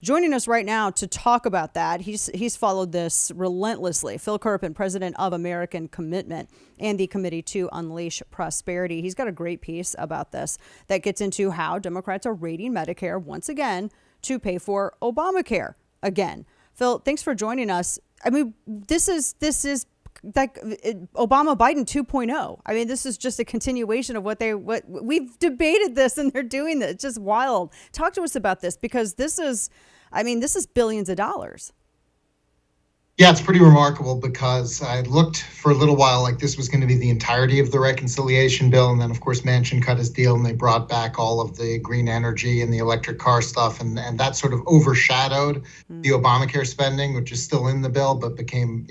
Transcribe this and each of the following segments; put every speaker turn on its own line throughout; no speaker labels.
Joining us right now to talk about that, he's followed this relentlessly. Phil Kerpen, president of American Commitment and the Committee to Unleash Prosperity. He's got a great piece about this that gets into how Democrats are raiding Medicare once again to pay for Obamacare again. Phil, thanks for joining us. I mean, this is like Obama Biden 2.0. I mean, this is just a continuation of what we've debated this, and they're doing this. It's just wild. Talk to us about this, because this is billions of dollars.
Yeah, it's pretty remarkable, because I looked for a little while like this was going to be the entirety of the reconciliation bill. And then, of course, Manchin cut his deal and they brought back all of the green energy and the electric car stuff. And that sort of overshadowed the Obamacare spending, which is still in the bill, but became,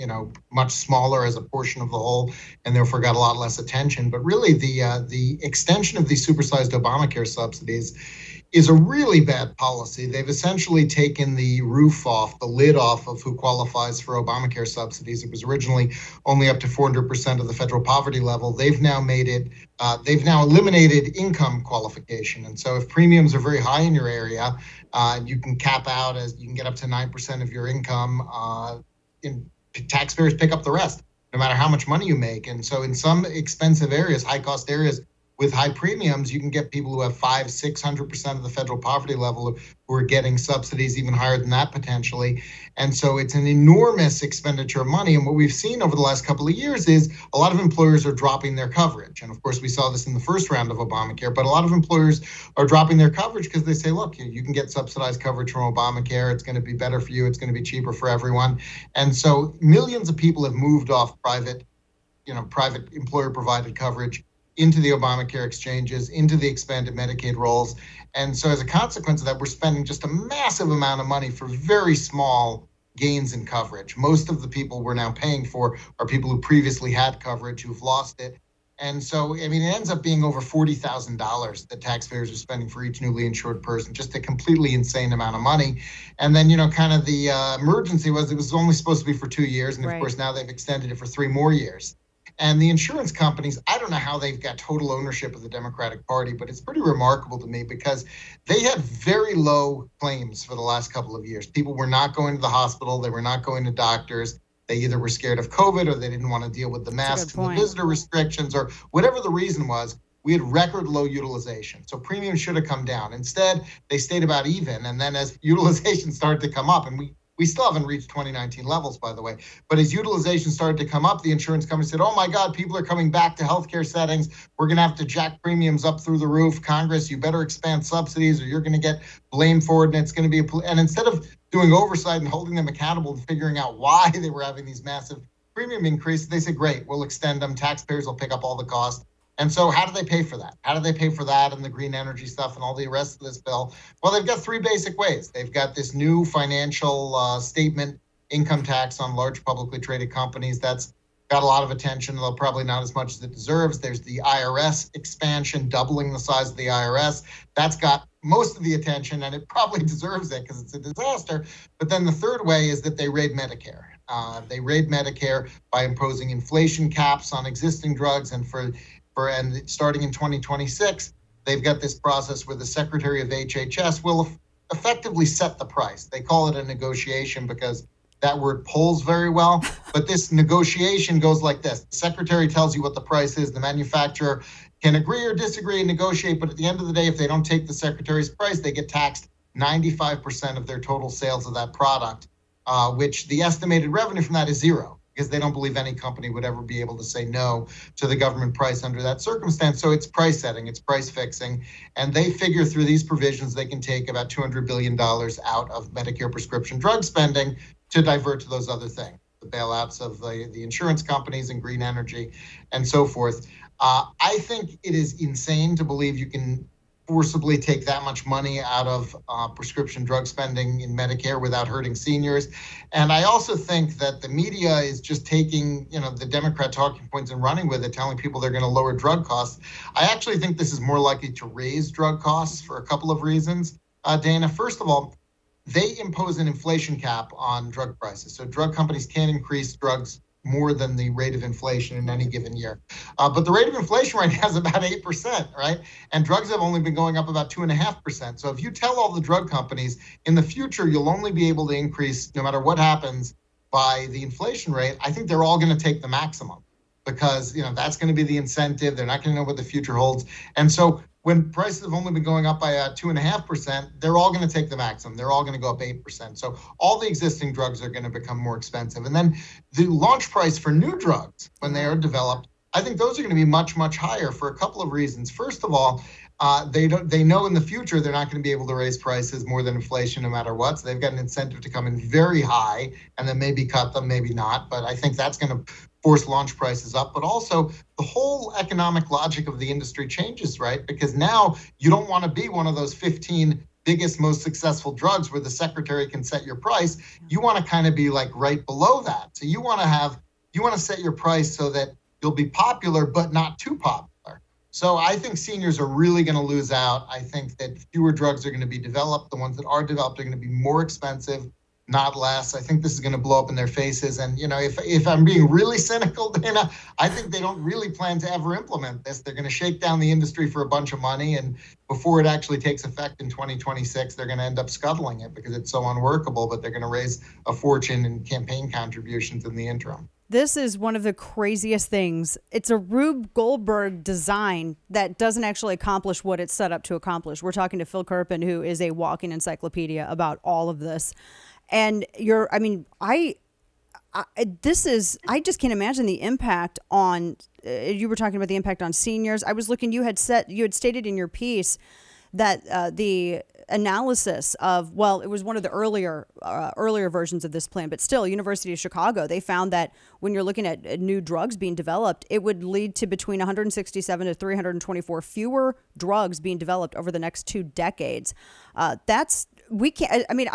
much smaller as a portion of the whole, and therefore got a lot less attention. But really, the extension of these supersized Obamacare subsidies is a really bad policy. They've essentially taken the lid off of who qualifies for Obamacare subsidies. It was originally only up to 400% of the federal poverty level. They've now eliminated income qualification. And so if premiums are very high in your area, you can cap out you can get up to 9% of your income. Taxpayers pick up the rest, no matter how much money you make. And so in some expensive areas, high cost areas, with high premiums, you can get people who have 500-600% of the federal poverty level who are getting subsidies even higher than that potentially. And so it's an enormous expenditure of money. And what we've seen over the last couple of years is a lot of employers are dropping their coverage. And of course, we saw this in the first round of Obamacare, but a lot of employers are dropping their coverage because they say, look, you can get subsidized coverage from Obamacare. It's going to be better for you. It's going to be cheaper for everyone. And so millions of people have moved off private employer provided coverage into the Obamacare exchanges, into the expanded Medicaid rolls. And so as a consequence of that, we're spending just a massive amount of money for very small gains in coverage. Most of the people we're now paying for are people who previously had coverage, who've lost it. And so, it ends up being over $40,000 that taxpayers are spending for each newly insured person, just a completely insane amount of money. And then, kind of the emergency was it was only supposed to be for 2 years. And of course, now they've extended it for 3 more years. And the insurance companies, I don't know how they've got total ownership of the Democratic Party, but it's pretty remarkable to me because they had very low claims for the last couple of years. People were not going to the hospital. They were not going to doctors. They either were scared of COVID or they didn't want to deal with the masks and the visitor restrictions or whatever the reason was. We had record low utilization. So premiums should have come down. Instead, they stayed about even. And then as utilization started to come up, and we still haven't reached 2019 levels, by the way. But as utilization started to come up, the insurance company said, oh my God, people are coming back to healthcare settings. We're going to have to jack premiums up through the roof. Congress, you better expand subsidies or you're going to get blamed for it. And it's going to be, and instead of doing oversight and holding them accountable and figuring out why they were having these massive premium increases, they said, great, we'll extend them. Taxpayers will pick up all the cost. And so how do they pay for that? How do they pay for that and the green energy stuff and all the rest of this bill? Well, they've got 3 basic ways. They've got this new financial statement income tax on large publicly traded companies. That's got a lot of attention, though probably not as much as it deserves. There's the IRS expansion, doubling the size of the IRS. That's got most of the attention, and it probably deserves it because it's a disaster. But then the third way is that they raid Medicare. They raid Medicare by imposing inflation caps on existing drugs, and starting in 2026, they've got this process where the Secretary of HHS will effectively set the price. They call it a negotiation because that word polls very well. But this negotiation goes like this. The Secretary tells you what the price is. The manufacturer can agree or disagree and negotiate. But at the end of the day, if they don't take the Secretary's price, they get taxed 95% of their total sales of that product, which the estimated revenue from that is zero, because they don't believe any company would ever be able to say no to the government price under that circumstance. So it's price setting, it's price fixing. And they figure through these provisions, they can take about $200 billion out of Medicare prescription drug spending to divert to those other things, the bailouts of the insurance companies and green energy and so forth. I think it is insane to believe you can forcibly take that much money out of prescription drug spending in Medicare without hurting seniors. And I also think that the media is just taking, the Democrat talking points and running with it, telling people they're going to lower drug costs. I actually think this is more likely to raise drug costs for a couple of reasons. Dana, first of all, they impose an inflation cap on drug prices. So drug companies can't increase drugs more than the rate of inflation in any given year. But the rate of inflation right now is about 8%, right? And drugs have only been going up about 2.5%. So if you tell all the drug companies in the future you'll only be able to increase, no matter what happens, by the inflation rate, I think they're all going to take the maximum, because that's going to be the incentive. They're not going to know what the future holds. And so when prices have only been going up by 2.5%, they're all going to take the maximum. They're all going to go up 8%. So all the existing drugs are going to become more expensive. And then the launch price for new drugs, when they are developed, I think those are going to be much, much higher for a couple of reasons. First of all, they know in the future they're not going to be able to raise prices more than inflation no matter what. So they've got an incentive to come in very high and then maybe cut them, maybe not. But I think that's going to force launch prices up. But also the whole economic logic of the industry changes, right? Because now you don't want to be one of those 15 biggest, most successful drugs where the secretary can set your price. You want to kind of be like right below that. So you want to set your price so that you'll be popular, but not too popular. So I think seniors are really going to lose out. I think that fewer drugs are going to be developed. The ones that are developed are going to be more expensive, not less. I think this is going to blow up in their faces. And, if I'm being really cynical, Dana, I think they don't really plan to ever implement this. They're going to shake down the industry for a bunch of money. And before it actually takes effect in 2026, they're going to end up scuttling it because it's so unworkable. But they're going to raise a fortune in campaign contributions in the interim.
This is one of the craziest things. It's a Rube Goldberg design that doesn't actually accomplish what it's set up to accomplish. We're talking to Phil Kerpen, who is a walking encyclopedia about all of this. And I just can't imagine the impact on, you were talking about the impact on seniors. I was looking, you had stated in your piece that the analysis of, it was one of the earlier versions of this plan, but still, University of Chicago, they found that when you're looking at new drugs being developed, it would lead to between 167 to 324 fewer drugs being developed over the next 2 decades. I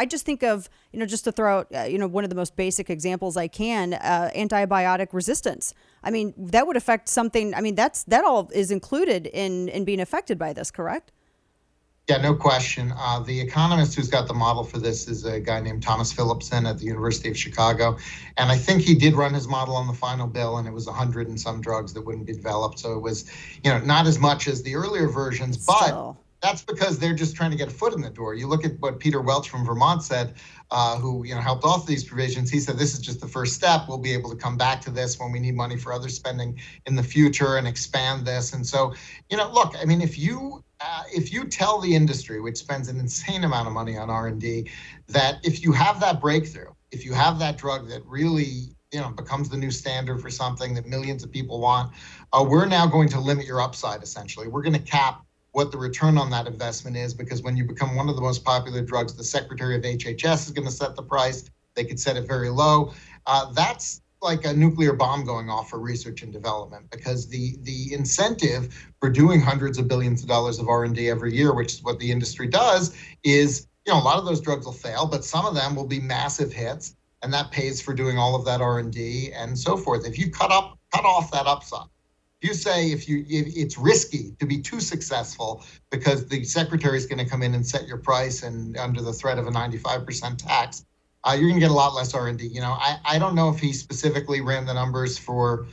just think of, just to throw out, one of the most basic examples I can, antibiotic resistance. That would affect something. That all is included in being affected by this, correct?
Yeah, no question. The economist who's got the model for this is a guy named Thomas Phillipson at the University of Chicago. And I think he did run his model on the final bill, and it was 100 and some drugs that wouldn't be developed. So it was, not as much as the earlier versions, but that's because they're just trying to get a foot in the door. You look at what Peter Welch from Vermont said, who helped author these provisions. He said, this is just the first step. We'll be able to come back to this when we need money for other spending in the future and expand this. And so, look, if you tell the industry, which spends an insane amount of money on R&D, that if you have that breakthrough, if you have that drug that really becomes the new standard for something that millions of people want, we're now going to limit your upside, essentially. We're going to cap what the return on that investment is, because when you become one of the most popular drugs, the Secretary of HHS is going to set the price. They could set it very low. That's like a nuclear bomb going off for research and development, because the incentive for doing hundreds of billions of dollars of R&D every year, which is what the industry does, is, a lot of those drugs will fail, but some of them will be massive hits, and that pays for doing all of that R&D and so forth. If you cut off that upside, you say if it's risky to be too successful because the secretary is going to come in and set your price, and under the threat of a 95% tax, you're going to get a lot less R&D. I don't know if he specifically ran the numbers for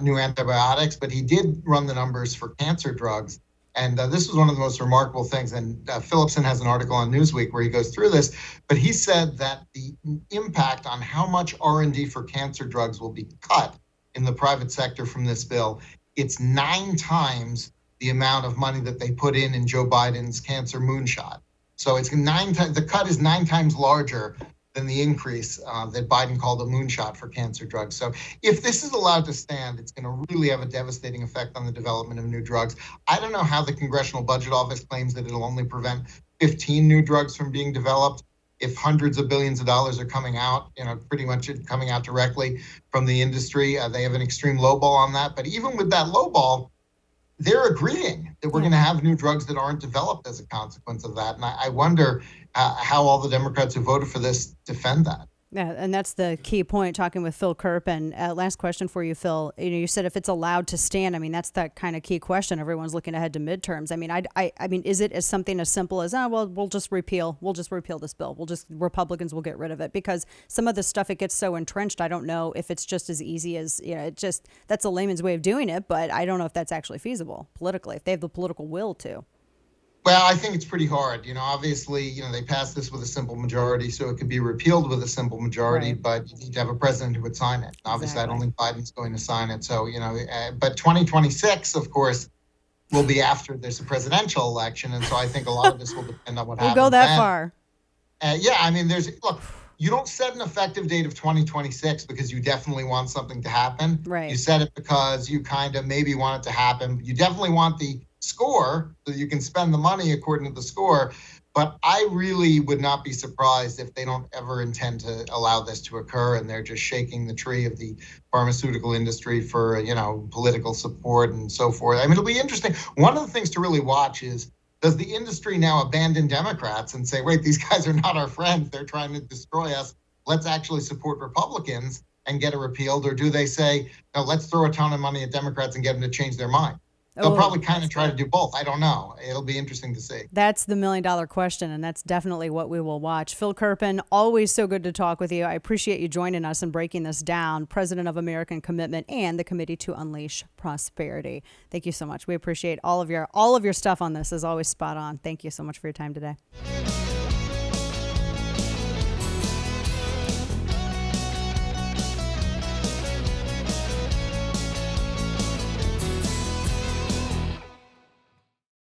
new antibiotics, but he did run the numbers for cancer drugs. And this was one of the most remarkable things. And Phillipson has an article on Newsweek where he goes through this. But he said that the impact on how much R&D for cancer drugs will be cut in the private sector from this bill, it's 9 times the amount of money that they put in Joe Biden's cancer moonshot. So it's 9 times, the cut is 9 times larger than the increase that Biden called a moonshot for cancer drugs. So if this is allowed to stand, it's going to really have a devastating effect on the development of new drugs. I don't know how the Congressional Budget Office claims that it'll only prevent 15 new drugs from being developed if hundreds of billions of dollars are coming out, pretty much coming out directly from the industry. They have an extreme lowball on that. But even with that lowball, they're agreeing that we're going to have new drugs that aren't developed as a consequence of that. And I wonder how all the Democrats who voted for this defend that.
Yeah, and that's the key point. Talking with Phil Kerpen. Last question for you, Phil. You said if it's allowed to stand. I mean, that's that kind of key question. Everyone's looking ahead to midterms. I mean, I mean, is it as something as simple as, well, we'll just repeal this bill. Republicans will get rid of it, because some of the stuff, it gets so entrenched. I don't know if it's just as easy as, that's a layman's way of doing it, but I don't know if that's actually feasible politically, if they have the political will to.
Well, I think it's pretty hard. Obviously, they passed this with a simple majority, so it could be repealed with a simple majority,
Right.
but you need to have a president who would sign it. Obviously, I don't
Exactly.
think Biden's going to sign it. So, but 2026, of course, will be after there's a presidential election. And so I think a lot of this will depend on what
We'll go
happens
that
then.
far.
Yeah, I mean, look, you don't set an effective date of 2026 because you definitely want something to happen.
Right.
You set it because you kind of maybe want it to happen. You definitely want the score so you can spend the money according to the score. But I really would not be surprised if they don't ever intend to allow this to occur, and they're just shaking the tree of the pharmaceutical industry for, political support and so forth. I mean, it'll be interesting. One of the things to really watch is, does the industry now abandon Democrats and say, wait, these guys are not our friends, they're trying to destroy us, let's actually support Republicans and get it repealed? Or do they say, no, let's throw a ton of money at Democrats and get them to change their mind? They'll
Oh,
probably kind of try to do both. I don't know. It'll be interesting to see.
that's the $1 million question, and that's definitely what we will watch. Phil Kerpen, always so good to talk with you. I appreciate you joining us and breaking this down. President of American Commitment and the Committee to Unleash Prosperity. Thank you so much. We appreciate all of your stuff on this. Is always spot on. Thank you so much for your time today.